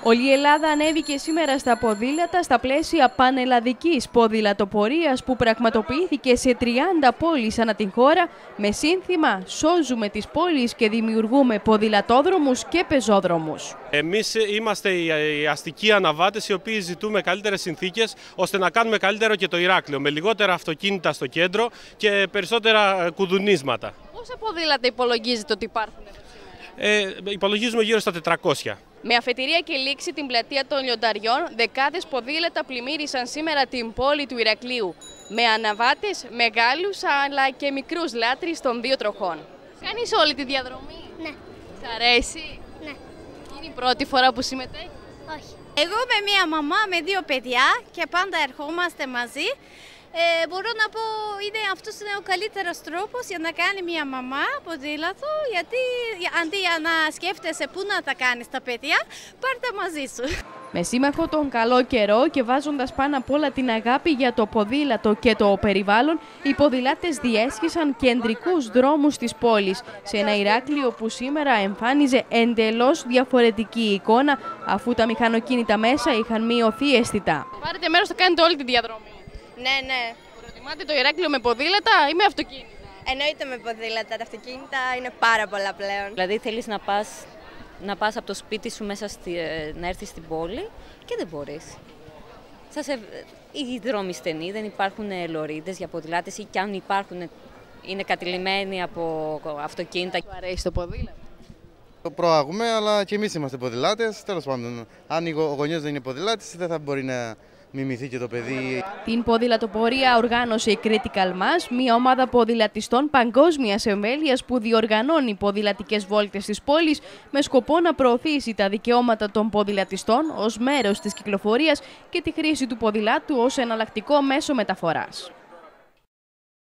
Όλη η Ελλάδα ανέβηκε σήμερα στα ποδήλατα στα πλαίσια πανελλαδικής ποδηλατοπορίας που πραγματοποιήθηκε σε 30 πόλεις ανά την χώρα με σύνθημα «Σώζουμε τις πόλεις και δημιουργούμε ποδηλατόδρομους και πεζόδρομους». Εμείς είμαστε οι αστικοί αναβάτες οι οποίοι ζητούμε καλύτερες συνθήκες ώστε να κάνουμε καλύτερο και το Ηράκλειο με λιγότερα αυτοκίνητα στο κέντρο και περισσότερα κουδουνίσματα. Πόσα ποδήλατα υπολογίζετε ότι υπάρχουν? Υπολογίζουμε γύρω στα 400. Με αφετηρία και λήξη την πλατεία των Λιονταριών, δεκάδες ποδήλατα πλημμύρισαν σήμερα την πόλη του Ηρακλείου. Με αναβάτες, μεγάλους αλλά και μικρούς λάτρεις των δύο τροχών. Κάνεις όλη τη διαδρομή? Ναι. Σ' αρέσει? Ναι. Είναι η πρώτη φορά που συμμετέχεις? Όχι. Εγώ είμαι μία μαμά με δύο παιδιά και πάντα ερχόμαστε μαζί. Μπορώ να πω αυτός είναι ο καλύτερος τρόπος για να κάνει μια μαμά ποδήλατο, γιατί αντί να σκέφτεσαι πού να τα κάνεις τα παιδιά, πάρ' τα μαζί σου. Με σύμμαχο τον καλό καιρό και βάζοντας πάνω απ' όλα την αγάπη για το ποδήλατο και το περιβάλλον, οι ποδηλάτες διέσχισαν κεντρικούς δρόμους της πόλης, σε ένα Ηράκλειο που σήμερα εμφάνιζε εντελώς διαφορετική εικόνα, αφού τα μηχανοκίνητα μέσα είχαν μειωθεί αισθητά. Πάρετε μέρος, θα κάνετε όλη τη διαδρομή? Ναι. Προτιμάτε το Ηράκλειο με ποδήλατα ή με αυτοκίνητα? Εννοείται με ποδήλατα. Τα αυτοκίνητα είναι πάρα πολλά πλέον. Δηλαδή θέλεις να πας από το σπίτι σου μέσα να έρθεις στην πόλη και δεν μπορείς. Οι δρόμοι στενοί, δεν υπάρχουν λωρίδες για ποδηλάτες ή κι αν υπάρχουν είναι κατηλημμένοι από αυτοκίνητα. Του αρέσει το ποδήλατο? Το προάγουμε, αλλά και εμείς είμαστε ποδηλάτες. Τέλος πάντων, αν ο γονιός δεν είναι ποδηλάτης, δεν θα μπορεί να μιμηθεί και το παιδί. Την ποδηλατοπορία οργάνωσε η Critical Mass, μια ομάδα ποδηλατιστών παγκόσμιας εμβέλειας που διοργανώνει ποδηλατικές βόλτες της πόλης με σκοπό να προωθήσει τα δικαιώματα των ποδηλατιστών ως μέρος της κυκλοφορίας και τη χρήση του ποδηλάτου ως εναλλακτικό μέσο μεταφοράς.